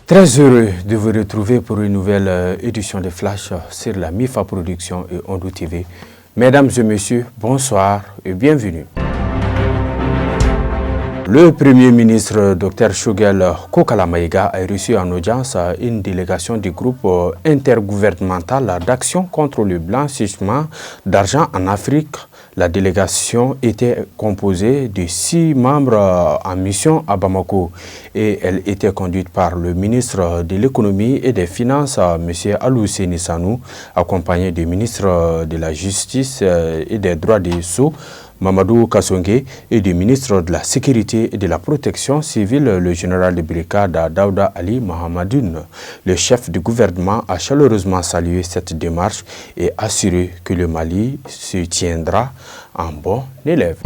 Très heureux de vous retrouver pour une nouvelle édition de Flash sur la MIFA Production et Ondou TV. Mesdames et messieurs, bonsoir et bienvenue. Le Premier ministre Dr Choguel Kokala Maïga a reçu en audience une délégation du groupe intergouvernemental d'action contre le blanchiment d'argent en Afrique. La délégation était composée de 6 membres en mission à Bamako et elle était conduite par le ministre de l'économie et des finances, M. Alou-Seni Sanou, accompagné du ministre de la justice et des droits des sceaux, Mamadou Kassongue, et du ministre de la Sécurité et de la Protection civile, le général de brigade Daouda Ali Mahamadoun. Le chef du gouvernement a chaleureusement salué cette démarche et assuré que le Mali se tiendra en bon élève.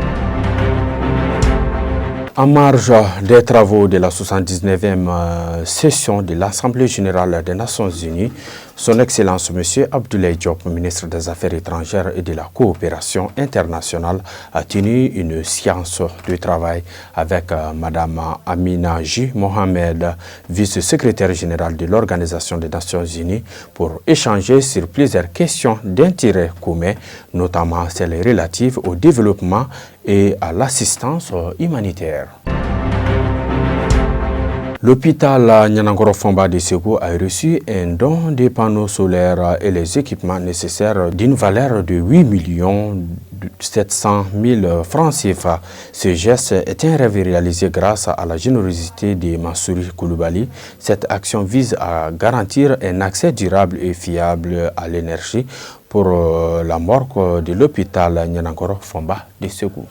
En marge des travaux de la 79e session de l'Assemblée générale des Nations unies, son Excellence M. Abdoulaye Diop, ministre des Affaires étrangères et de la coopération internationale, a tenu une séance de travail avec Mme Amina J. Mohamed, vice-secrétaire générale de l'Organisation des Nations unies, pour échanger sur plusieurs questions d'intérêt commun, notamment celles relatives au développement et à l'assistance humanitaire. L'hôpital Nyanangoro Fomba de Ségou a reçu un don des panneaux solaires et les équipements nécessaires d'une valeur de 8 700 000 francs CFA. Ce geste est un rêve réalisé grâce à la générosité de Mansouri Koulibaly. Cette action vise à garantir un accès durable et fiable à l'énergie pour la morgue de l'hôpital Nyanangoro Fomba de Ségou.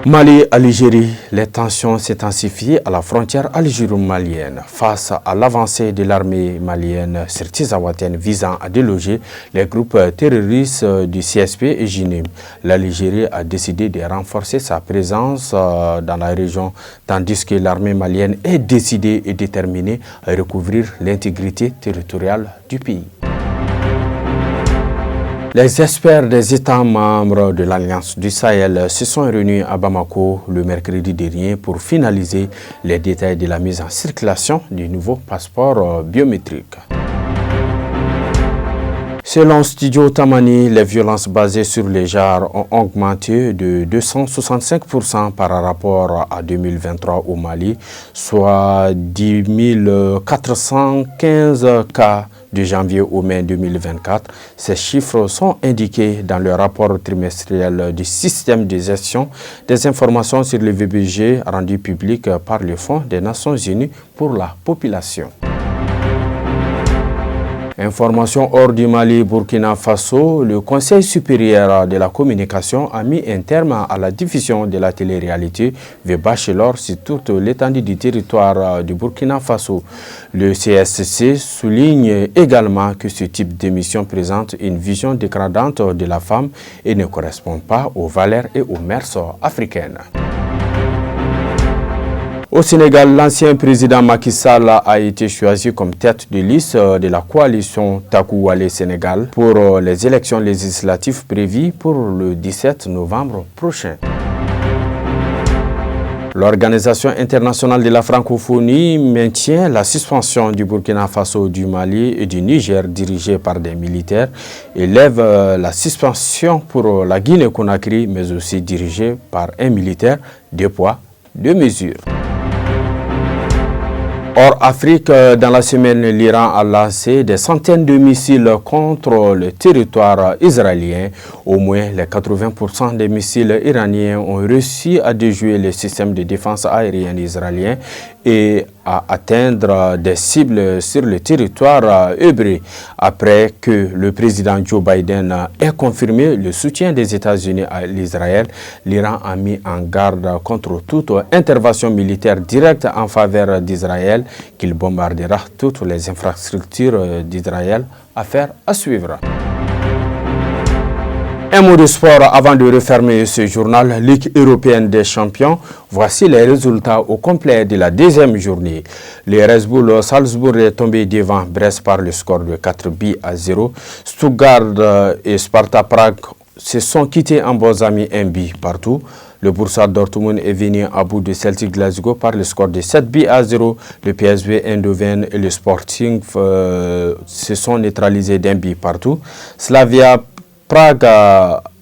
Mali, Algérie, les tensions s'intensifient à la frontière algéro-malienne face à l'avancée de l'armée malienne sur Tizawaten visant à déloger les groupes terroristes du CSP et JINIM. L'Algérie a décidé de renforcer sa présence dans la région, tandis que l'armée malienne est décidée et déterminée à recouvrir l'intégrité territoriale du pays. Les experts des États membres de l'Alliance du Sahel se sont réunis à Bamako le mercredi dernier pour finaliser les détails de la mise en circulation du nouveau passeport biométrique. Selon Studio Tamani, les violences basées sur les genres ont augmenté de 265% par rapport à 2023 au Mali, soit 10 415 cas de janvier au mai 2024. Ces chiffres sont indiqués dans le rapport trimestriel du système de gestion des informations sur le VBG rendu public par le Fonds des Nations Unies pour la population. Information hors du Mali, Burkina Faso, le Conseil supérieur de la communication a mis un terme à la diffusion de la télé-réalité The Bachelor sur toute l'étendue du territoire du Burkina Faso. Le CSC souligne également que ce type d'émission présente une vision dégradante de la femme et ne correspond pas aux valeurs et aux mœurs africaines. Au Sénégal, l'ancien président Macky Sall a été choisi comme tête de liste de la coalition Taku Wale Sénégal pour les élections législatives prévues pour le 17 novembre prochain. L'Organisation internationale de la francophonie maintient la suspension du Burkina Faso, du Mali et du Niger dirigée par des militaires et lève la suspension pour la Guinée-Conakry mais aussi dirigée par un militaire. 2 poids, 2 mesures. Hors Afrique, dans la semaine, l'Iran a lancé des centaines de missiles contre le territoire israélien. Au moins, les 80% des missiles iraniens ont réussi à déjouer le système de défense aérienne israélien et à atteindre des cibles sur le territoire hébreu. Après que le président Joe Biden ait confirmé le soutien des États-Unis à l'Israël, l'Iran a mis en garde contre toute intervention militaire directe en faveur d'Israël, qu'il bombardera toutes les infrastructures d'Israël. Affaire à suivre. Un mot de sport avant de refermer ce journal. Ligue européenne des champions. Voici les résultats au complet de la 2e journée. Le Red Bull Salzbourg est tombé devant Brest par le score de 4-0. Stuttgart et Sparta Prague se sont quittés en bons amis 1 but partout. Le Borussia Dortmund est venu à bout de Celtic Glasgow par le score de 7-0. Le PSV Eindhoven et le Sporting se sont neutralisés d'un but partout. Slavia Prague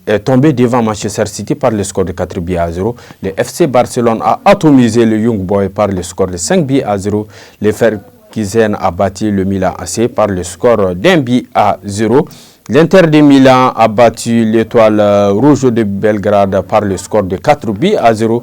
est tombé devant Manchester City par le score de 4-0. Le FC Barcelone a atomisé le Young Boys par le score de 5-0. Le Leverkusen a battu le Milan AC par le score d'1-0. L'Inter de Milan a battu l'Étoile Rouge de Belgrade par le score de 4-0.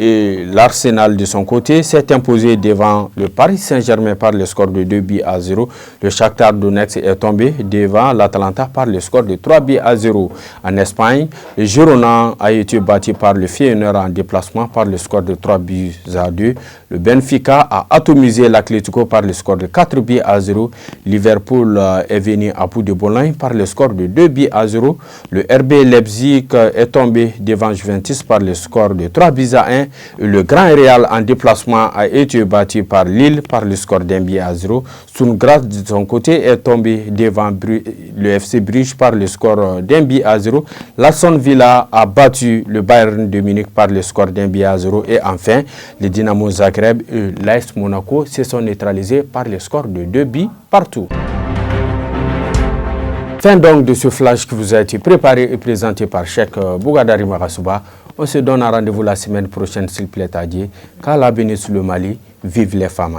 Et l'Arsenal de son côté s'est imposé devant le Paris Saint-Germain par le score de 2-0. Le Shakhtar Donetsk est tombé devant l'Atalanta par le score de 3-0. En Espagne, le Girona a été battu par le Feyenoord en déplacement par le score de 3-2. Le Benfica a atomisé l'Atlético par le score de 4-0. Liverpool est venu à bout de Bologne par le score de 2-0. Le RB Leipzig est tombé devant Juventus par le score de 3-1. Le Grand Real en déplacement a été battu par Lille par le score d'1-0. Sturm Graz de son côté est tombé devant le FC Bruges par le score d'1-0. l'Aston Villa a battu le Bayern de Munich par le score d'1-0. Et enfin, le Dynamo Zagreb et l'AS Monaco se sont neutralisés par le score de 2 partout. Fin donc de ce flash qui vous a été préparé et présenté par Cheikh Bougadari Marasouba. On se donne un rendez-vous la semaine prochaine s'il plaît à Dieu. Qu'Allah bénisse le Mali, vive les femmes.